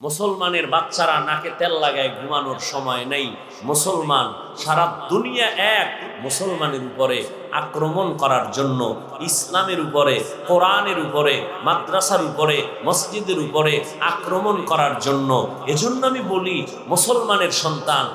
মুসলমানের বাচ্চারা নাকে তেল লাগায় ঘুমানোর সময় নেই। মুসলমান সারা দুনিয়া এক মুসলমানের উপরে আক্রমণ করার জন্য, ইসলামের উপরে, কোরআনের উপরে, মাদ্রাসার উপরে, মসজিদের উপরে আক্রমণ করার জন্য। এজন্য আমি বলি, মুসলমানের সন্তান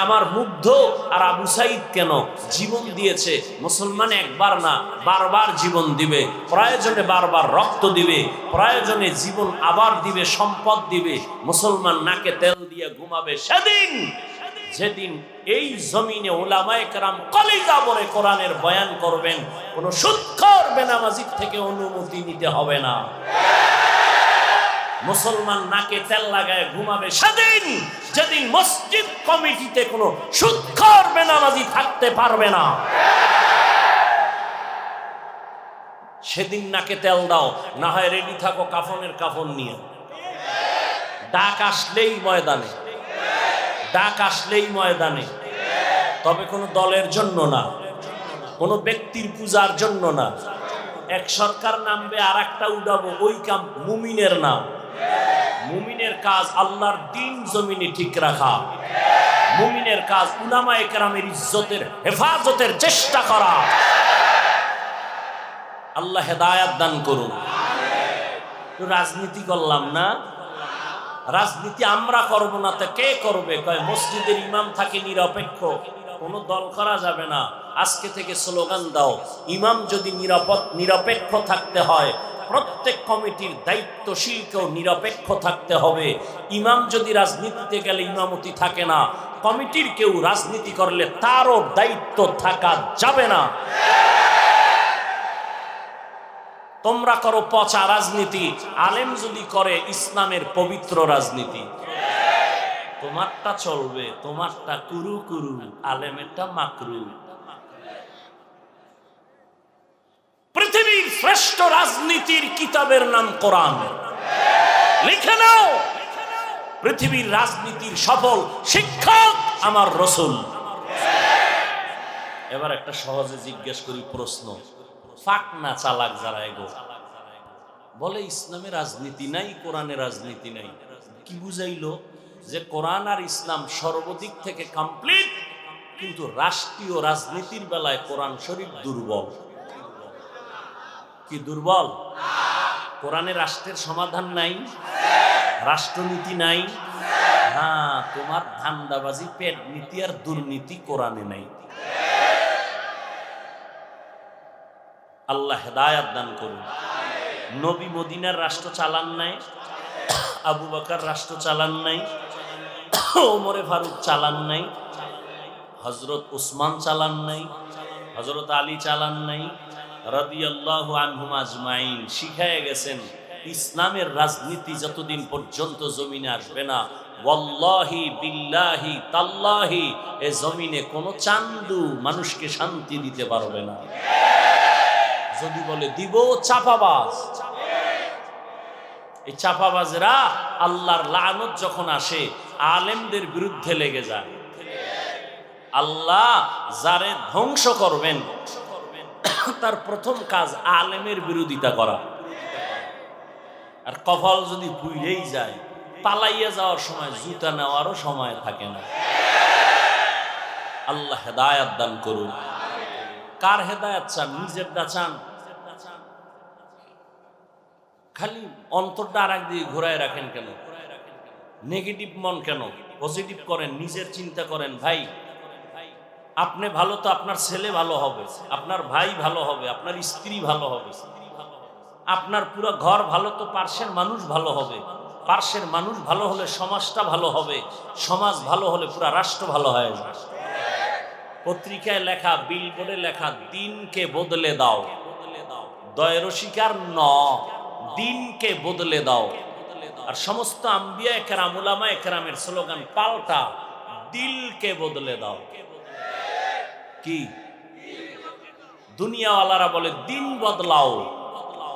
আমার মুগ্ধ আর আবু সাইদ কেন জীবন দিয়েছে। মুসলমান একবার না বারবার জীবন দিবে, প্রয়োজনে বারবার রক্ত দিবে, প্রয়োজনে জীবন আবার দিবে, সম্পদ দিবে। মুসলমান নাকে তেল দিয়ে ঘুমাবে সেদিন যেদিন এই জমিনে উলামায়ে কেরাম কলিজা ভরে কোরআনের বয়ান করবেন। কোন সুদখোর বেনামাজির থেকে অনুমতি নিতে হবে না। মুসলমান নাকে তেল লাগায় ঘুমাবে সেদিন যেদিন মসজিদ কমিটিতে কোনো সুদখোর বেনামাজি থাকতে পারবে না। সেদিন নাকে তেল দাও, না হয় রেডি থাকো কাফনের কাফন নিয়ে। ডাক আসলেই ময়দানে, ডাক আসলেই ময়দানে। তবে কোনো দলের জন্য না, কোনো ব্যক্তির পূজার জন্য না। এক সরকার নামবে আর একটা উড়াবো, ওই কাম মুমিনের না। মুমিনের কাজ আল্লাহর দ্বীন জমিনে ঠিক রাখা। মুমিনের কাজ উলামায়ে কেরামের ইজ্জতের হেফাজতের চেষ্টা করা। আল্লাহ হেদায়েত দান করুন। রাজনীতি করলাম না, রাজনীতি আমরা করব না তো কে করবে? কয় মসজিদের ইমাম থাকে নিরপেক্ষ, কোনো দল করা যাবে না। আজকে থেকে স্লোগান দাও, ইমাম যদি নিরপেক্ষ থাকতে হয়, প্রত্যেক কমিটির দায়িত্বশীলকেও নিরপেক্ষ থাকতে হবে। ইমাম যদি রাজনীতিতে গেলে ইমামতি থাকে না, কমিটির কেউ রাজনীতি করলে তারও দায়িত্ব থাকা যাবে না। তোমরা করো পচা রাজনীতি, আলেম যদি করে ইসলামের পবিত্র রাজনীতি, তোমারটা চলবে, তোমারটা কুরু কুরু, আলেমেরটা মাকরু। পৃথিবীর শ্রেষ্ঠ রাজনীতির কিতাবের নাম কোরআন। লিখে নাও, পৃথিবীর রাজনীতির সফল শিক্ষক আমার রাসূল। এবার একটা সহজে জিজ্ঞেস করি প্রশ্ন, ফাক না চালাক যারা এগো বলে ইসলামে রাজনীতি নাই, কোরআনে রাজনীতি নাই, কি বুঝাইলো? যে কোরআন আর ইসলাম সর্বদিক থেকে কমপ্লিট, কিন্তু রাষ্ট্রীয় রাজনীতির বেলায় কোরআন শরীফ দুর্বল। কি দুর্বল? কোরআনে রাষ্ট্রের সমাধান নাই, রাষ্ট্রনীতি নাই। হ্যাঁ, তোমার ধান্দাবাজি, পেট নীতি আর দুর্নীতি কোরআনে নাই। আল্লাহ হেদায়েত দান করুন। নবী মদিনার রাষ্ট্র চালান নাই, আবু বকর রাষ্ট্র চালান নাই, ওমরে ফারুক চালান নাই, হযরত উসমান চালান নাই, হযরত আলী চালান নাই, রাদিয়াল্লাহু আনহুম আজমাইন। শিখায়ে গেছেন ইসলামের রাজনীতি যতদিন পর্যন্ত জমিনে আসবে না, ওয়াল্লাহি বিল্লাহি তাল্লাহি, এ জমিনে কোনো চান্দু মানুষকে শান্তি দিতে পারবে না। যদি বলে দিব, চাপাবাজ। এই চাপাবাজরা আল্লাহর লানত যখন আসে আলেমদের বিরুদ্ধে লেগে যায়। আল্লাহ যারে ধ্বংস করবেন তার প্রথম কাজ আলেমের বিরোধিতা করা। আর কপাল যদি ভুলেই যায়, পালাইয়া যাওয়ার সময় জুতা নেওয়ারও সময় থাকে না। আল্লাহ হেদায়েত দান করুন। কার হেদায়েত চান? নিজেরটা চান? খালি অন্তরটা আর একদিকে ঘুরায় রাখেন কেন? নেগেটিভ মন কেন? পজিটিভ করেন, নিজের চিন্তা করেন। ভাই, আপনি ভালো তো আপনার ছেলে ভালো হবে, আপনার ভাই ভালো হবে, আপনার স্ত্রী ভালো হবে, আপনার পুরো ঘর ভালো তো পার্শ্বের মানুষ ভালো হবে, পার্শ্বের মানুষ ভালো হলে সমাজটা ভালো হবে, সমাজ ভালো হলে পুরো রাষ্ট্র ভালো হয়ে যাবে। পত্রিকায় লেখা, বিলবোর্ডে লেখা, দিনকে বদলে দাও। দয়ের শিকার ন, দিনকে বদলে দাও। আর সমস্ত আম্বিয়া কেরাম, উলামায়ে কেরামের স্লোগান পাল্টা, দিলকে বদলে দাও। কি? দুনিয়াওয়ালারা বলে দিন বদলাও,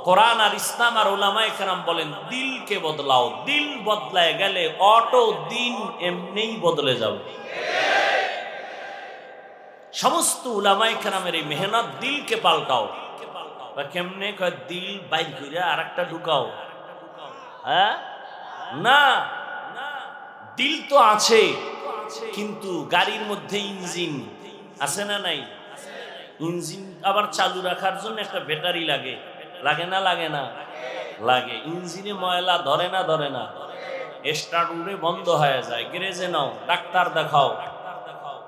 কোরআন আর ইসলাম আর উলামায়ে কেরাম বলেন দিলকে বদলাও। দিল বদলায় গেলে অটো দিন এমনিই বদলে যাবে। সমস্ত উলামায়ে কেরামের এই মেহনত, দিলকে পাল্টাও। কেমনে? দিল বাইর করে আর একটা ঢুকাও। হ্যাঁ, না, দিল তো আছে, কিন্তু গাড়ির মধ্যে ইঞ্জিন আছে না নাই? ইঞ্জিন আবার চালু রাখার জন্য একটা ব্যাটারি লাগে, লাগে না লাগে না? লাগে। ইঞ্জিনে ময়লা ধরে না ধরে না? স্টার্ট উড়ে বন্ধ হয়ে যায়, গ্যারেজে নাও, ডাক্তার দেখাও,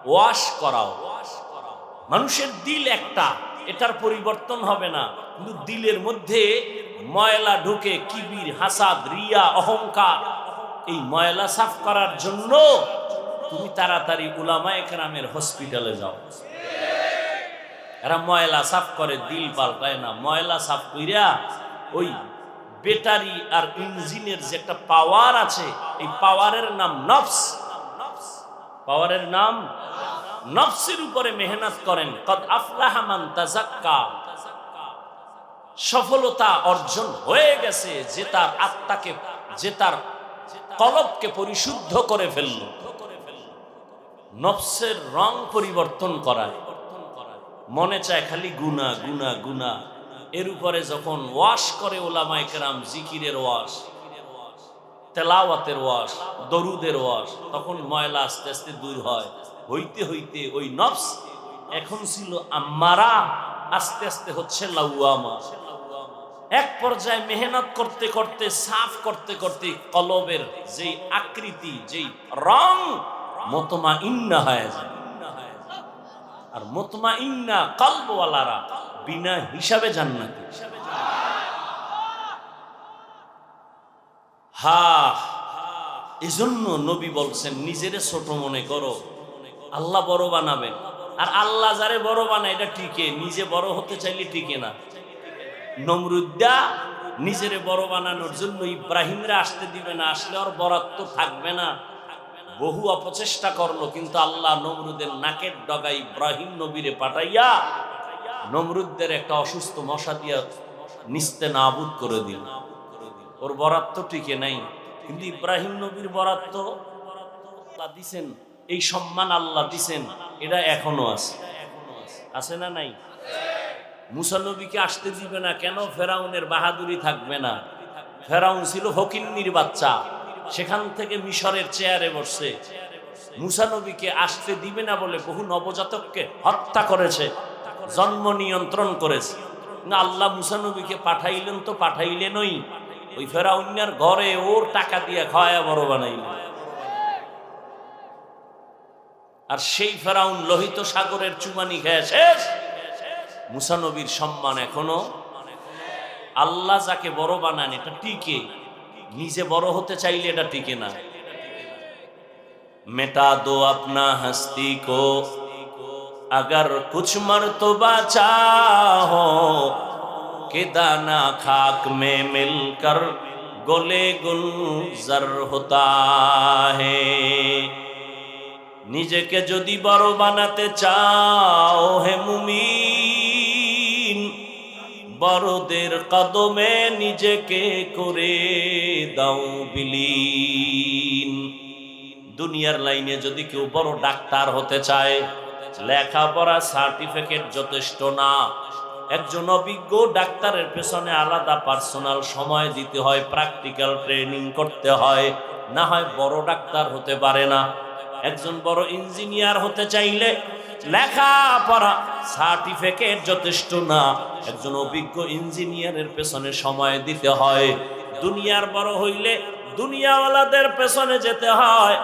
ওয়াশ করাও। মানুষের দিল একটা, এটার পরিবর্তন হবে না। কিন্তু দিলের মধ্যে ময়লা ঢুকে, কিবির, হাসাদ, রিয়া, অহংকার, এই ময়লা সাফ করার জন্য তুমি তাড়াতাড়ি উলামায়ে কেরামের হসপিটালে যাও। এরা ময়লা সাফ করে, দিল পাল্টায় না। ময়লা সাফ কইরা ওই ব্যাটারি আর ইঞ্জিনের যে একটা পাওয়ার আছে, এই পাওয়ারের নাম নফস। পাওয়ারের নাম নফসের উপরে মেহনত করেন। কদ আফলাহা মান তাযাক্কা, সফলতা অর্জন হয়ে গেছে যে তার আত্মাকে, যে তার কলবকে পরিশুদ্ধ করে ফেলল। নফসের রং পরিবর্তন করায়, মনে চায় খালি গুনাহ গুনাহ গুনাহ। এর উপরে যখন ওয়াশ করে উলামায়ে কেরাম, জিকিরের ওয়াশ, তেলাওয়াতের ওয়াশ, দরুদের ওয়াশ, তখন ময়লা আস্তে আস্তে দূর হয়। হইতে হইতে ওই নফস এখন ছিল আম্মারা, আস্তে আস্তে হচ্ছে লাওয়ামা। এক পর্যায়ে মেহনত করতে করতে, সাফ করতে করতে কলবের যেই আকৃতি, যেই রং মুতমাইন্না হয়ে যায়। আর মুতমাইন্না কলবওয়ালারা বিনা হিসাবে জান্নাতি। এজন্য নবী বলছেন, নিজেরে ছোট মনে করো, আল্লাহ বড় বানাবেন। আর আল্লাহ যারে বড় বানায় এটা টিকে, নিজে বড় হতে চাইলে টিকে না। নমরুদ্দা নিজেরে বড় বানানোর জন্য ইব্রাহিমরা আসতে দিবে না, আসলে ওর বরাত্ব থাকবে না। বহু অপচেষ্টা করলো, কিন্তু আল্লাহ নমরুদের নাকের ডগা ইব্রাহিম নবীরে পাঠাইয়া নমরুদদের একটা অসুস্থ মশা দিয়া নিস্তে নাবুদ করে দিল। ওর বরাত্ব টিকে নাই। কিন্তু ইব্রাহিম নবীর বরাত্ব আল্লাহ দিছেন, এই সম্মান আল্লাহ দিছেন, এটা এখনো আছে। আছে না নাই? মুসা নবীকে আসতে দিবে না কেন? ফেরাউনের বাহাদুরি থাকবে না। ফেরাউন ছিল ফকিন্নির বাচ্চা, সেখান থেকে মিশরের চেয়ারে বসছে। মুসা নবীকে আসতে দিবে না বলে বহু নবজাতককে হত্যা করেছে, জন্ম নিয়ন্ত্রণ করেছে। না, আল্লাহ মুসা নবীকে পাঠাইলেন তো পাঠাইলেনই, ওই ফেরাউনের ঘরে ওর টাকা দিয়ে খাওয়া বড় বানাইলেন। আর সেই ফেরাউন লোহিত সাগরের চুমানি খেয়ে শেষ। মুসা নবীর সম্মান এখনো। আল্লাহ যাকে বড় বানান এটা টিকে, নিজে বড় হতে চাইলে এটা টিকে না। মেটা দো আপনা হস্তি কো अगर कुछ मर्तबा चाहो कि दाना खाक में मिलकर गोले गुलजार होता है। নিজেকে যদি বড় বানাতে চাও হে মুমিন, বড়দের কদমে নিজেকে করে দাও বিলীন। দুনিয়ার লাইনে যদি কেউ বড় ডাক্তার হতে চায়, লেখাপড়া সার্টিফিকেট যথেষ্ট না। একজন অভিজ্ঞ ডাক্তারের পেছনে আলাদা পার্সোনাল সময় দিতে হয়, প্র্যাকটিক্যাল ট্রেনিং করতে হয়, না হয় বড় ডাক্তার হতে পারে না। একজন বড় ইঞ্জিনিয়ার হতে চাইলে লেখাপড়া সার্টিফিকেট যথেষ্ট না, একজন অভিজ্ঞ ইঞ্জিনিয়ারের পেছনে সময় দিতে হয়। দুনিয়ার বড় হইলে দুনিয়াওয়ালাদের পেছনে যেতে হয়।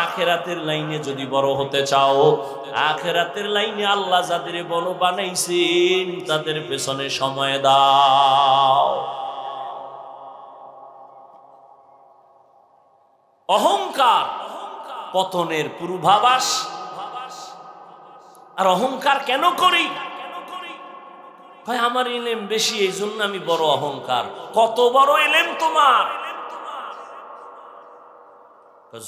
আখিরাতের লাইনে যদি বড় হতে চাও, আখিরাতের লাইনে আল্লাহ যাদের বড় বানাইছেন তাদের পেছনে সময় দাও। অহংকার পতনের পূর্বাভাস। আর অহংকার কেন করি? ভাই আমার ইলম বেশি, এই জন্য আমি বড় অহংকার। কত বড় ইলম তোমার?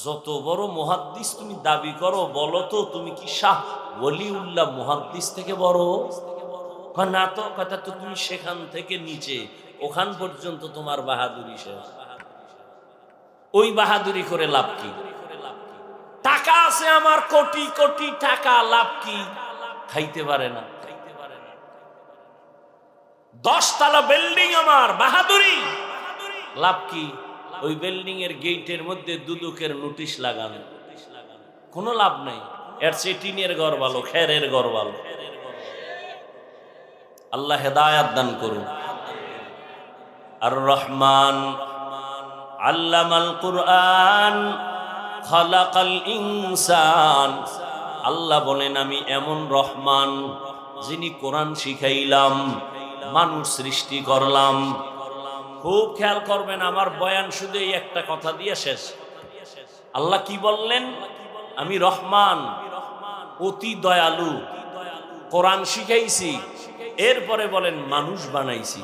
যত বড় মুহাদ্দিস তুমি দাবি করো, বলো তো তুমি কি শাহ ওলিউল্লাহ মুহাদ্দিস থেকে বড়? না তো, কথা তো তুমি সেখান থেকে নিচে, ওখান পর্যন্ত তোমার বাহাদুরি শেষ। ওই বাহাদুরি করে লাভ কি? টাকা আছে আমার কোটি কোটি টাকা, লাভ কি? খাইতে পারে না। 10 তলা বিল্ডিং আমার, বাহাদুরি, লাভ কি? ওই বিল্ডিং এর গেটের মধ্যে দুদকের নোটিশ লাগানো, কোনো লাভ নাই। এর চেয়ে টিনের ঘর ভালো, খেরের ঘর ভালো। আল্লাহ হেদায়াত দান করুন। আর রহমান আল্লামাল কুরআন খালাকাল ইনসান। আল্লাহ বলেন আমি এমন রহমান যিনি কোরআন শিখাইলাম, মানুষ সৃষ্টি করলাম। খুব খেয়াল করবেন, আমার বয়ান শুধু এই একটা কথা দিয়ে শেষ। আল্লাহ কি বললেন? আমি রহমান, অতি দয়ালু, কোরআন শিখাইছি, এরপরে বলেন মানুষ বানাইছি।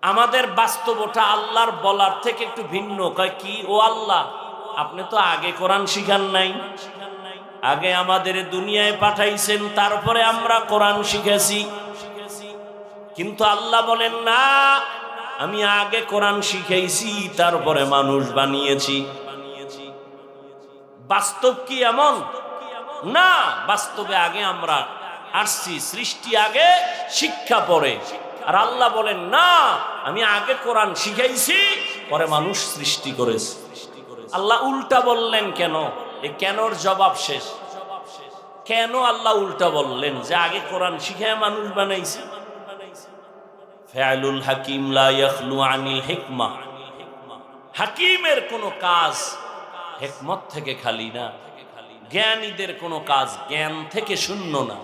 আমাদের বাস্তবতা আল্লাহর বলার থেকে একটু ভিন্ন। কয় কি? ও আল্লাহ, আপনি তো আগে কোরআন শিখান নাই, আগে আমাদের দুনিয়ায় পাঠাইছেন, তারপরে আমরা কোরআন শিখেছি। কিন্তু আল্লাহ বলেন না, আমি আগে কোরআন শিখাইছি, তারপরে মানুষ বানিয়েছি। বাস্তব কি এমন? না, বাস্তবে আগে আমরা আসছি, সৃষ্টি আগে, শিক্ষা পরে। আর আল্লাহ বলেন না, আমি আগে কোরআন শিখাইছি, পরে মানুষ সৃষ্টি করেছে। আল্লাহ উল্টা বললেন কেন? এই কেনর জবাব শেষ। কেন আল্লাহ উল্টা বললেন যে আগে কোরআন শিখায় মানুষ বানাইছে? ফাইলুল হাকিম লা ইয়াখলু আনিল হিকমা। হাকিমের কোনো কাজ হিকমত থেকে খালি না, জ্ঞানীদের কোনো কাজ জ্ঞান থেকে শূন্য না।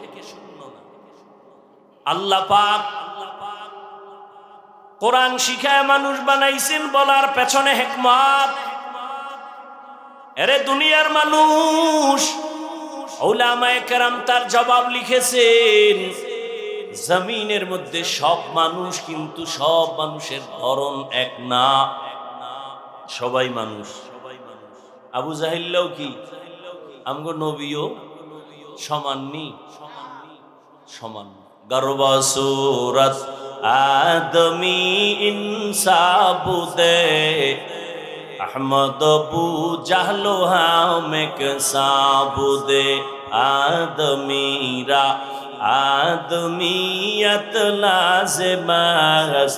আল্লাহ পাক কোরআন শিখায় মানুষ বানাইছেন বলার পেছনে হিকমত। এরে দুনিয়ার মানুষ, উলামায়ে কেরাম তার জবাব লিখেছেন। জমিনের মধ্যে সব মানুষ, কিন্তু সব মানুষের ধরন এক না। সবাই মানুষ। আবু জাহিল্লাও কি আমগো নবীও সমাননি? সমান। গর্বা সুরত আদমি ইনসাবুদে अहमद अबू जहलो हामेक साबुदे आदमीरा आदमीयत लाज़िमस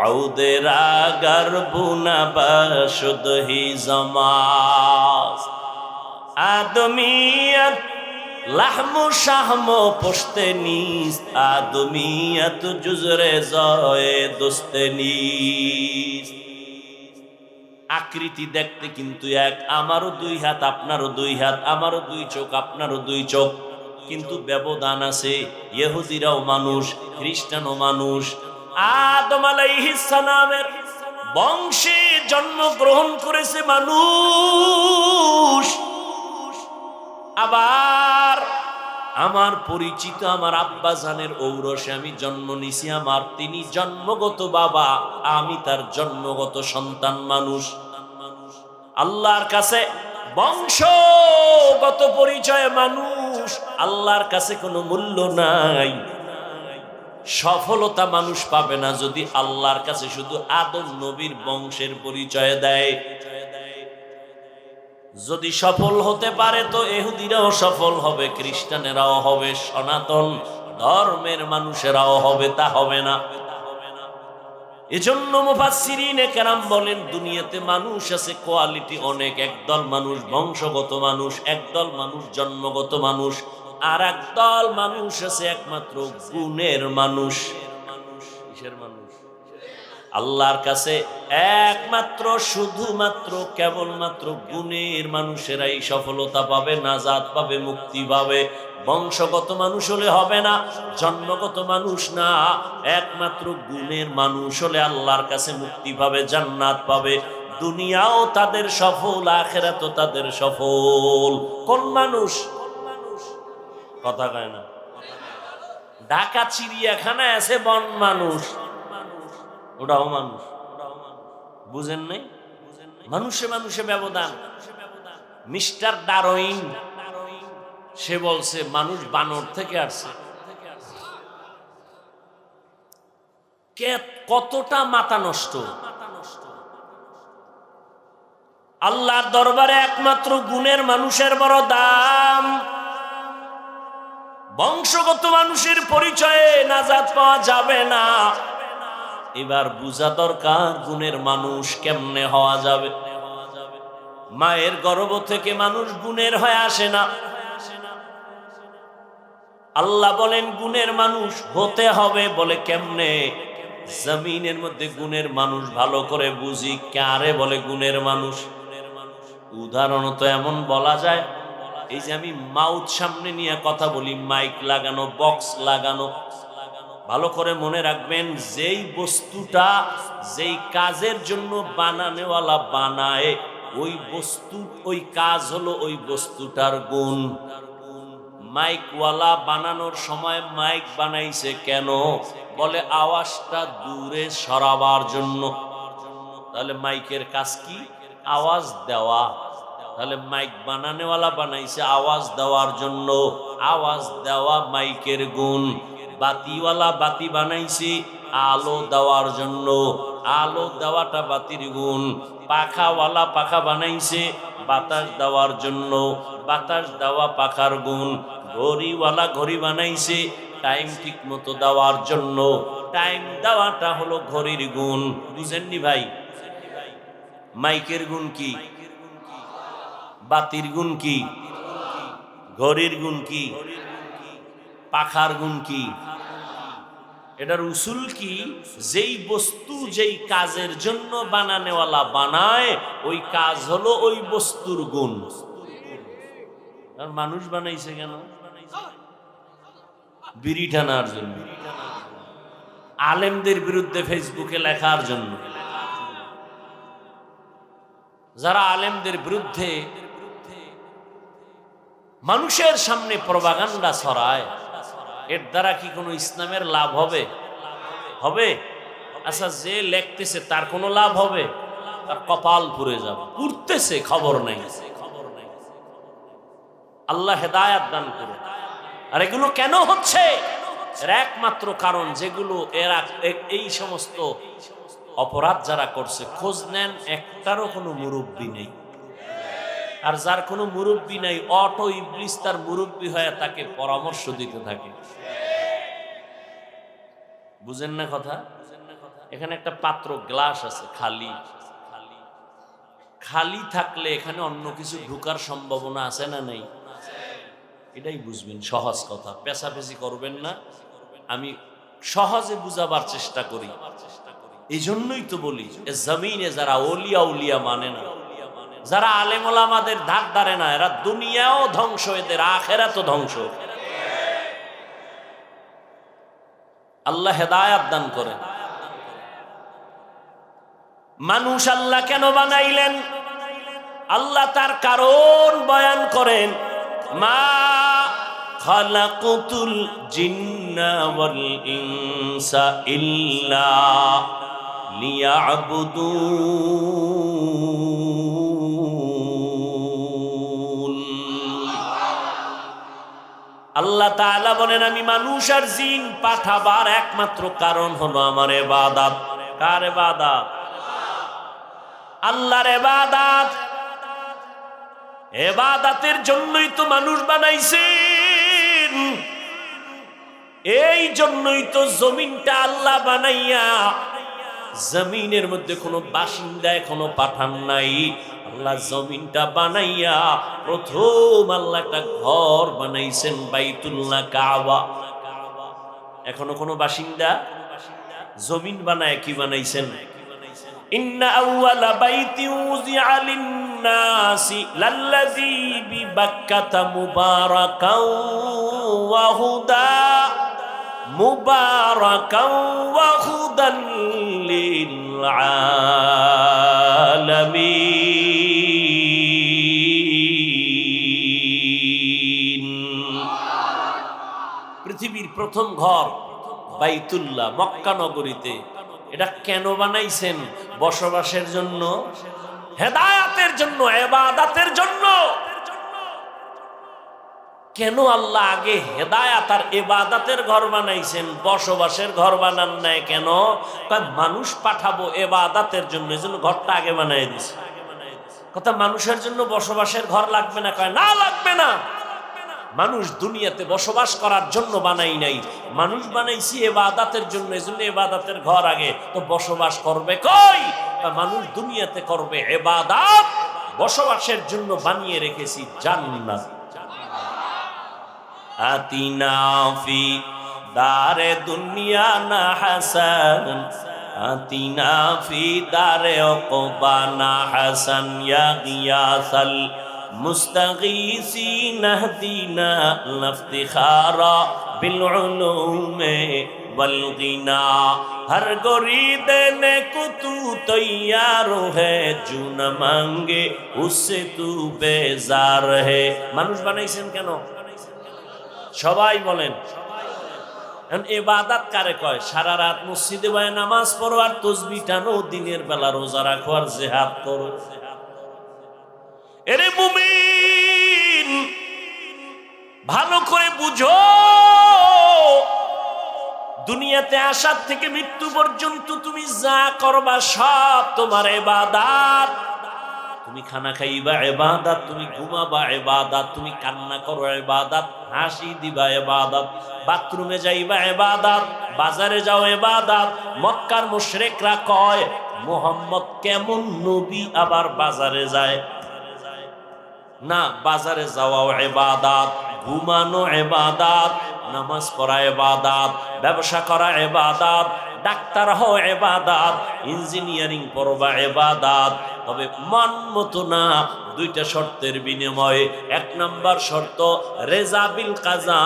औदेरा गर्बुना बशुद ही जमास। आदमीयत लाहमो शाहमो पुश्ते नीस्त, आदमीयत जुजरे ज़ोए दुस्ते नीस्त। আকৃতি দেখতে কিন্তু এক, আমারও দুই হাত, আপনারও দুই হাত, আমারও দুই চোখ, আপনারও দুই চোখ, কিন্তু ব্যবধান আছে। ইহুদিরাও মানুষ, খ্রিস্টানও মানুষ। আদম আলাইহিস সালামের বংশে জন্মগ্রহণ করেছে মানুষ। আবার আমার পরিচিত আমার আব্বা জানের ঔরসে আমি জন্ম নিছি, আমার তিনি জন্মগত বাবা, আমি তার জন্মগত সন্তান মানুষ। আল্লাহর কাছে বংশগত পরিচয় মানুষ, আল্লাহর কাছে কোনো মূল্য নাই। সফলতা মানুষ পাবে না যদি আল্লাহর কাছে শুধু আদম নবীর বংশের পরিচয় দেয়। যদি সফল হতে পারে তো ইহুদিরাও সফল হবে, খ্রিস্টানেরাও হবে, সনাতন ধর্মের মানুষেরাও হবে, তা হবে না। এজন্য মুফাসসিরিনে কেরাম বলেন দুনিয়াতে মানুষ আছে কোয়ালিটি অনেক। একদল মানুষ বংশগত মানুষ, একদল মানুষ জন্মগত মানুষ, আর একদল মানুষ আছে একমাত্র গুণের মানুষ। কিসের মানুষ? আল্লাহর কাছে একমাত্র শুধুমাত্র কেবলমাত্র গুণের মানুষেরাই সফলতা পাবে, নাজাত পাবে, মুক্তি পাবে। বংশগত মানুষ হলে হবে না, জন্মগত মানুষ না, একমাত্র গুণের মানুষ হলে আল্লাহর কাছে মুক্তি পাবে, জান্নাত পাবে। দুনিয়াও তাদের সফল, আখিরাতও তাদের সফল। কোন মানুষ? কথা কয় না। ঢাকা চিড়িয়াখানায় আছে বন মানুষ, ওটাও মানুষ। বুঝেন নাই? মানুষে মানুষে ব্যবধান। মিস্টার ডারউইন সে বলছে মানুষ বানর থেকে আসছে। কতটা মাথা নষ্ট! আল্লাহর দরবারে একমাত্র গুণের মানুষের বড় দাম। বংশগত মানুষের পরিচয়ে নাজাত পাওয়া যাবে না। এবার বুঝা দরকার গুণের মানুষ কেমনে হওয়া যাবে। মায়ের গর্ভ থেকে মানুষ গুণের হয়ে আসে না। আল্লাহ বলেন গুণের মানুষ হতে হবে। বলে কেমনে? জমিনের মধ্যে গুণের মানুষ ভালো করে বুঝি। কারে বলে গুণের মানুষ? উদাহরণত এমন বলা যায়, এই যে আমি মাউথ সামনে নিয়ে কথা বলি, মাইক লাগানো, বক্স লাগানো, ভালো করে মনে রাখবেন, যেই বস্তুটা যেই কাজের জন্য বানানোওয়ালা বানায়, ওই বস্তু ওই কাজ হলো ওই বস্তুটার গুণ। মাইকওয়ালা বানানোর সময় মাইক বানাইছে কেন? বলে আওয়াজটা দূরে সরাবার জন্য। তাহলে মাইকের কাজ কি? আওয়াজ দেওয়া। তাহলে মাইক বানানোওয়ালা বানাইছে আওয়াজ দেওয়ার জন্য, আওয়াজ দেওয়া মাইকের গুণ। বাতিওয়ালা বাতি বানাইছে আলো দেওয়ার জন্য, আলো দেওয়াটা বাতির গুণ। পাখাওয়ালা পাখা বানাইছে বাতাস দেওয়ার জন্য, বাতাস দেওয়া পাখার গুণ। ঘড়িওয়ালা ঘড়ি বানাইছে টাইম ঠিক মতো দেওয়ার জন্য, টাইম দেওয়াটা হলো ঘড়ির গুণ। বুঝেননি ভাই? মাইকের গুণ কি? বাতির গুণ কি? ঘড়ির গুণ কি? পাখার গুণ কি? এটার উসুল কি? যেই বস্তু যেই কাজের জন্য বানানোওয়ালা বানায়, ওই কাজ হলো ওই বস্তুর গুণ। আর মানুষ বানাইছে কেন? বিড়ি টানার জন্য, আলেমদের বিরুদ্ধে ফেসবুকে লেখার জন্য। যারা আলেমদের বিরুদ্ধে মানুষের সামনে প্রপাগান্ডা ছড়ায়, এর দ্বারা কি কোনো ইসলামের লাভ হবে? হবে? আচ্ছা, যে লেখতেছে তার কোনো লাভ হবে? তার কপাল পুড়ে যাবে। পুড়তেছে, খবর নেই। আল্লাহ হেদায়াত দান করে। আর এগুলো কেন হচ্ছে? এর একমাত্র কারণ, যেগুলো এরা এই সমস্ত অপরাধ যারা করছে, খোঁজ নেন, একটারও কোনো মুরব্বী নেই। আর যার কোনো মুরব্বী নাই, অটো ইবলিস তার মুরব্বী হয়ে তাকে পরামর্শ দিতে থাকে। বুঝেন না কথা? এখানে একটা পাত্র গ্লাস আছে, খালি। খালি থাকলে এখানে অন্য কিছু ঢুকার সম্ভাবনা আছে না নেই? এটাই বুঝবেন, সহজ কথা। পেশাপেশি করবেন না, আমি সহজে বুঝাবার চেষ্টা করি। এই জন্যই তো বলি, জমিনে যারা ওলিয়া উলিয়া মানে না, যারা আলেম ওলামাদের ধার ধারে না, এরা দুনিয়াও ধ্বংস, এদের আখিরাতও ধ্বংস। আল্লাহ হেদায়াত দান করেন। মানুষ আল্লাহ কেন বানাইলেন? আল্লাহ তার কারণ বয়ান করেন। মা খালাকুতুল জিন্না ওয়াল ইনসা ইল্লা লিয়াবুদুন। আল্লাহ তাআলা বলেন, আমি মানুষ আর জিন পাঠাবার একমাত্র কারণ হলো আমার ইবাদত। কার ইবাদত? আল্লাহর ইবাদত। ইবাদতের জন্যই তো মানুষ বানাইছেন। এই জন্যই তো জমিনটা আল্লাহ বানাইয়া, জমিনের মধ্যে কোনো বাসিন্দা এখনো পাঠান নাই। আল্লাহ জমিনটা বানাইয়া প্রথম আল্লাহ একটা ঘর বানাইছেন, বাইতুল্লাহ, কাবা। এখনো কোনো বাসিন্দা জমিন বানায় কি বানাইছেন? ইন্না আউয়ালা বাইতিন উযিআ লিন-নাসি লাল্লাযী বিবাক্কাতা মুবারাকাও ওয়া হুদা, মুবারাকাও ওয়া হুদান লিল আলামিন। পৃথিবীর প্রথম ঘর বাইতুল্লাহ, মক্কা নগরীতে। এটা কেন বানাইছেন? বসবাসের জন্য, হেদায়াতের জন্য, ইবাদতের জন্য। কেন আল্লাহ আগে হেদায়াত আর ইবাদতের ঘর বানাইছেন, বসবাসের ঘর বানান নাই কেন? মানুষ পাঠাবো ইবাদতের জন্য, এজন্য ঘরটা আগে বানাই দিছে। কথা মানুষের জন্য বসবাসের ঘর লাগবে না? কয় না, লাগবে না। মানুষ দুনিয়াতে বসবাস করার জন্য বানাই নাই, মানুষ বানাইছি ইবাদতের জন্য। এজন্য ইবাদতের ঘর আগে, তো বসবাস করবে কই? মানুষ দুনিয়াতে করবে ইবাদত, বসবাসের জন্য বানিয়ে রেখেছি জান্নাত। আতিনা ফি দারে দুনিয়া না হাসান, আতিনা ফি দারে উকবা না হাসান, ইয়া গিয়াসাল মুস্তাগীসিন আহদিনা লাফতিখারা বিল উলুমে वल गिना, हर गोरी देने को तू तैयार है, जो न मांगे उससे तू बेजार है। মানুষ বানাইছেন কেন? সবাই বলেন। ইবাদত কারে কয়? সারা রাত মসজিদে বসে নামাজ পড়ো আর তাসবিহ টানো, দিনের বেলা রোজা রাখো আর জিহাদ করো। এরে মুমিন, ভালো করে বুঝো, দুনিয়াতে আসার থেকে মৃত্যু পর্যন্ত তুমি যা করবা সব তোমার ইবাদত। তুমি খানা খাইবা ইবাদত, তুমি ঘুমাবা ইবাদত, তুমি কান্না করো ইবাদত, হাসি দিবা ইবাদত, বাথরুমে যাইবা ইবাদত, বাজারে যাও ইবাদত। মক্কার মুশরিকরা কয় মুহাম্মদ কেমন নবী আবার বাজারে যায়? না, বাজারে যাওয়াও ইবাদত, ঘুমানো ইবাদত, নামাজ পড়া ইবাদত, ব্যবসা করা ইবাদত, ডাক্তার হও ইবাদত, ইঞ্জিনিয়ারিং পড়বা ইবাদত। তবে মন মতো না, দুইটা শর্তের বিনিময়ে। এক নাম্বার শর্ত রেজা বিল কাজা,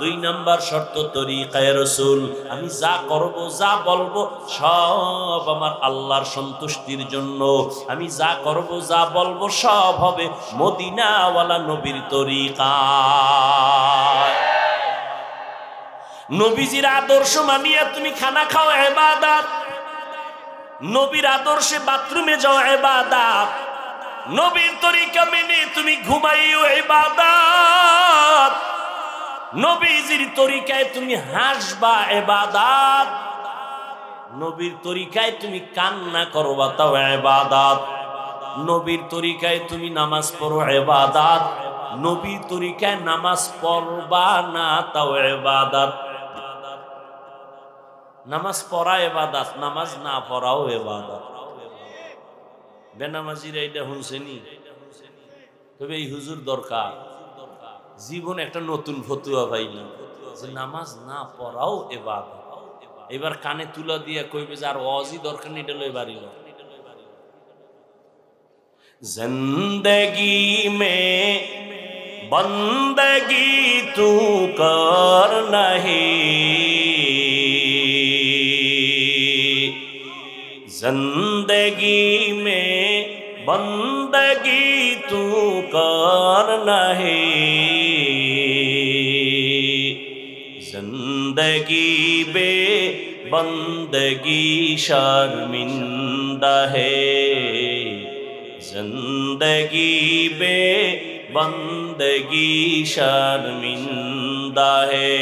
দুই নাম্বার শর্ত তরিকায়ে রাসূল। আমি যা করব, যা বলবো সব আমার আল্লাহর সন্তুষ্টির জন্য। আমি যা করব, যা বলবো সব হবে মদিনাওয়ালা নবীর তরিকায়। নবীজির আদর্শ মানিয়া তুমি খানা খাও ইবাদত, নবীর আদর্শে বাথরুমে যাও ইবাদত, নবীর তরিকা মেনে তুমি ঘুমাইও ইবাদত, নবীজির তরিকায় তুমি হাসবা ইবাদত, নবীর তরিকায় তুমি কান্না করবা তাও ইবাদত, নবীর তরিকায় তুমি নামাজ পড়ো ইবাদত, নবীর তরিকায় নামাজ পড়বা না তাও ইবাদত। নামাজ পড়া ইবাদত, নামাজ না পড়াও ইবাদত। বেনামাজিরা এটা শুনছেনি? তবে এই হুজুর দরকার, জীবন একটা নতুন ফতুয়া পাইলাম যে নামাজ না পড়াও ইবাদত। এবার কানে তুলা দিয়া কইবে যে আর ওয়াজি দরকার নেই, এটা লই বাড়িল। জিন্দেগি মে বন্দগি তু কর নাহি, जिंदगी में बंदगी तू कर नहीं, जिंदगी बे बंदगी शर्मिंदा है, जिंदगी बे बंदगी शर्मिंदा है।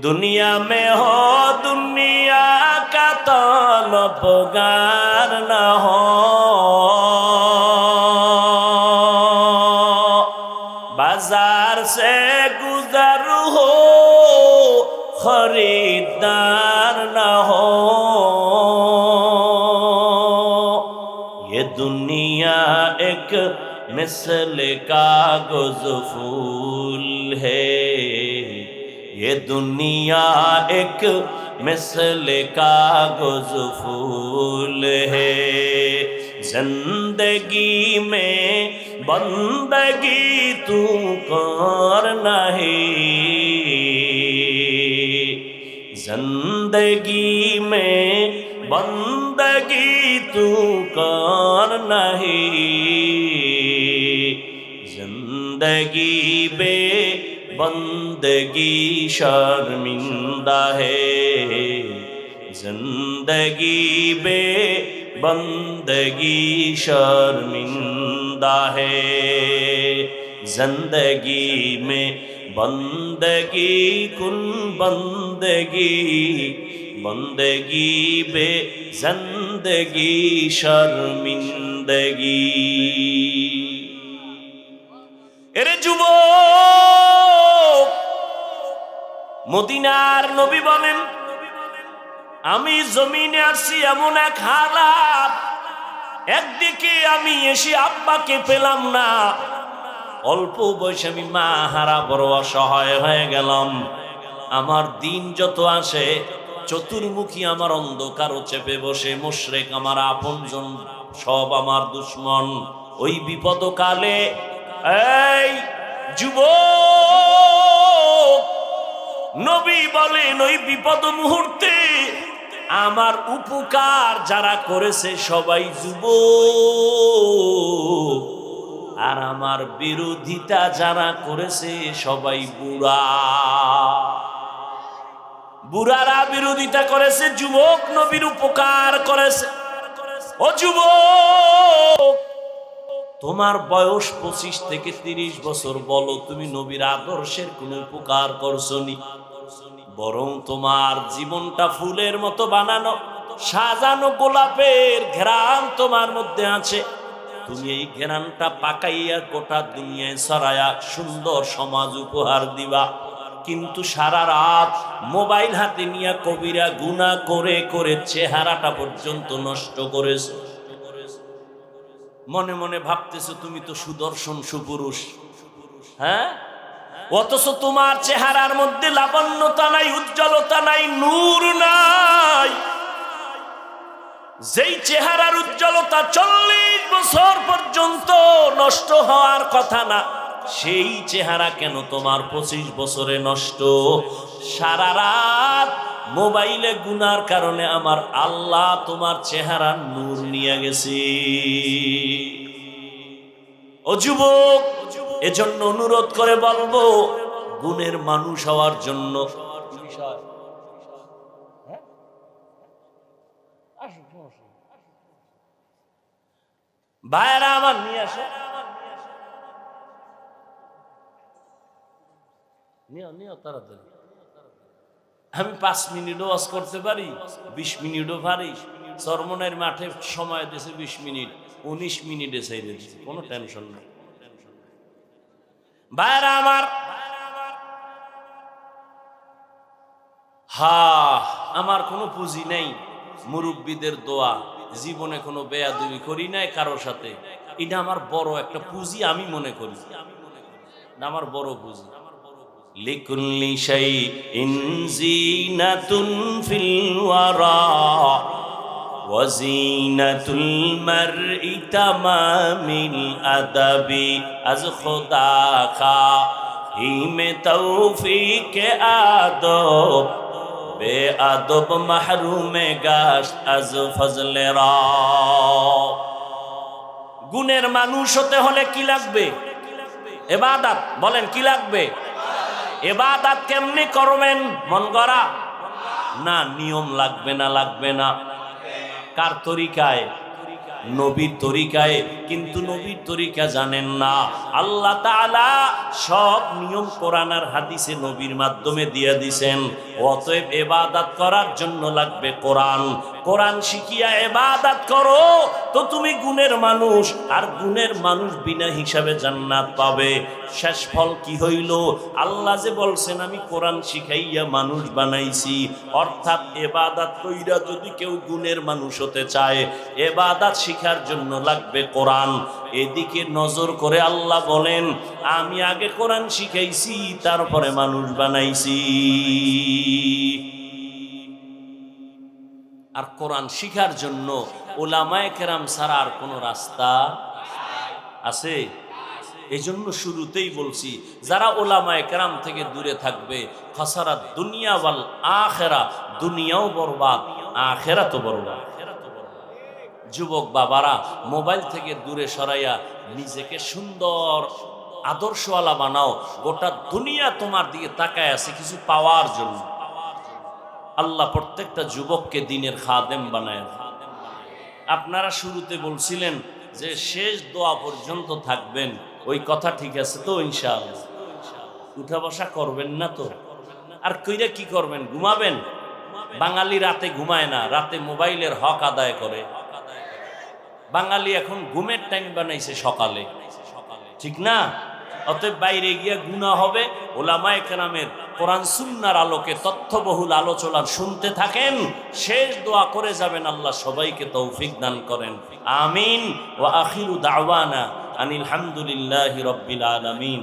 दुनिया में हो दुनिया का तलबगार न हो, बाजार से गुजर हो खरीदार न हो। ये दुनिया एक मिसल कागज फूल है, ये दुनिया एक मिसल कागज फूल है। जिंदगी में बंदगी तू कर नहीं, जिंदगी में बंदगी तू कर नहीं, जिंदगी बे बंदगी शर्मिंदा है, जिंदगी बे बंदगी शर्मिंदा है। जिंदगी में बंदगी कुल बंदगी, बंदगी बे जिंदगी शर्मिंदगी। एरे जुबो মদিনার নবী বলেন, আমি জমিনে আসি এমন এক হালাত, একদিকে আমি এসে আব্বাকে পেলাম না, অল্প বয়সে আমি মা হারা বড় অসহায় হয়ে গেলাম। আমার দিন যত আসে চতুর্মুখী আমার অন্ধকার চেপে বসে, মুশরিক আমার আপনজন সব আমার দুশ্মন। ওই বিপদ কালে এই যুবক, নবী বলেন ওই বিপদ মুহূর্তে আমার উপকার যারা করেছে সবাই যুবক, আর আমার বিরোধিতা যারা করেছে সবাই বুড়া। বুড়ারা বিরোধিতা করেছে, যুবক নবীর উপকার করেছে। ও যুবক, তোমার বয়স 25 থেকে 30 বছর, বলো তুমি নবীর আদর্শের কোন উপকার করছনি? বরং তোমার জীবনটা ফুলের মতো বানানো, সাজানো গোলাপের ঘ্রাণ তোমার মধ্যে আছে। তুমি এই ঘ্রাণটা পাকাইয়া গোটা দুনিয়ায় ছড়াইয়া সুন্দর সমাজ উপহার দিবা। কিন্তু সারা রাত মোবাইল হাতে নিয়ে কবিরা গুনাহ করে করে চেহারাটা পর্যন্ত নষ্ট করেছো। মনে মনে ভাবতেছো তুমি তো সুদর্শন সুপুরুষ, হ্যাঁ, অথচ তোমার চেহারার মধ্যে লাবণ্যতা নাই, উজ্জ্বলতা নাই, নূর নাই। যেই চেহারার উজ্জ্বলতা 40 বছর পর্যন্ত নষ্ট হওয়ার কথা না, সেই চেহারা কেন তোমার 25 বছরে নষ্ট? সারা রাত মোবাইলে গুনার কারণে আমার আল্লাহ তোমার চেহারার নূর নিয়ে গেছে। ও যুবক, এজন্য অনুরোধ করে বলবো, গুণের মানুষ হওয়ার জন্য ভাইরা আমার নিয়ে আসো, নিও তাড়াতাড়ি। আমি 5 মিনিটও ওয়াজ করতে পারি, 20 মিনিটও পারি। চরমনের মাঠে সময় দিয়েছে 20 মিনিট, 19 মিনিটে ছেড়ে দিয়েছে, কোনো টেনশন নাই। ভাইরা আমার, আমার কোনো পুঁজি নেই, মুরব্বীদের দোয়া, জীবনে কোনো বেয়াদবি করি নাই কারোর সাথে, এটা আমার বড় একটা পুঁজি আমি মনে করি, আমার বড় পুঁজি। লিকুল্লি শাইইন জিনাতুন ফিল ওয়ারা ওয়া জিনাতুল মারই তামামিল আদাবি, আজ খোদা খা হিমে তৌফিক আদব, বে আদব মাহরুমে গাশত আজ ফজলে রা। গুণের মানুষ হতে হলে কি লাগবে? ইবাদত। বলেন কি লাগবে? ইবাদত কেমনি করবেন? মন গড়া না, নিয়ম লাগবে না? লাগবে না। কার তরিকায়? নবীর তরিকায়। কিন্তু নবীর তরিকা জানেন না। আল্লাহ তাআলা সব নিয়ম কোরআন আর হাদিসে নবীর মাধ্যমে দিয়ে দিয়েছেন। অতএব ইবাদত করার জন্য লাগবে কোরআন। কোরআন শিখিয়া ইবাদত করো তো তুমি গুণের মানুষ, আর গুণের মানুষ বিনা হিসাবে জান্নাত পাবে। শেষ ফল কি হইল? আল্লাহ যে বলছেন আমি কোরআন শিখাইয়া মানুষ বানাইছি, অর্থাৎ ইবাদত কইরা যদি কেউ গুণের মানুষ হতে চায়, ইবাদত শিখার জন্য লাগবে কোরআন। এদিকে নজর করে আল্লাহ বলেন আমি আগে কোরআন শিখাইছি, তারপরে মানুষ বানাইছি। আর কোরআন শিখার জন্য উলামায়ে কেরাম ছাড়া আর কোনো রাস্তা আছে? এই জন্য শুরুতেই বলছি, যারা উলামায়ে কেরাম থেকে দূরে থাকবে, খাসারাত দুনিয়া ওয়াল আখিরা, দুনিয়াও বরবাদ, আখিরাতও বরবাদ। যুবক বাবারা, মোবাইল থেকে দূরে সরাইয়া নিজেকে সুন্দর আদর্শওয়ালা বানাও। গোটা দুনিয়া তোমার দিকে তাকায় আছে কিছু পাওয়ার জন্য। আল্লাহ প্রত্যেকটা যুবককে দিনের খাদেম বানায়। আপনারা শুরুতে বলছিলেন যে শেষ দোয়া পর্যন্ত থাকবেন, ওই কথা ঠিক আছে তো? ইনশাআল্লাহ উঠা বসা করবেন না তো? আর কইরা কি করবেন? ঘুমাবেন? বাঙালি রাতে ঘুমায় না, রাতে মোবাইলের হক আদায় করে। বাঙালি এখন ঘুমের টাইম বানাইছে সকালে, ঠিক না? অতএব বাইরে গিয়া গুনাহ হবে। ওলামায়ে কেরামের কোরআন সুন্নাহর আলোকে তথ্যবহুল আলোচনা শুনতে থাকেন, শেষ দোয়া করে যাবেন আল্লাহ সবাইকে তৌফিক দান করেন। আমিন। ওয়া আখিরু দাওয়ানা আনিল হামদুলিল্লাহি রাব্বিল আলামিন।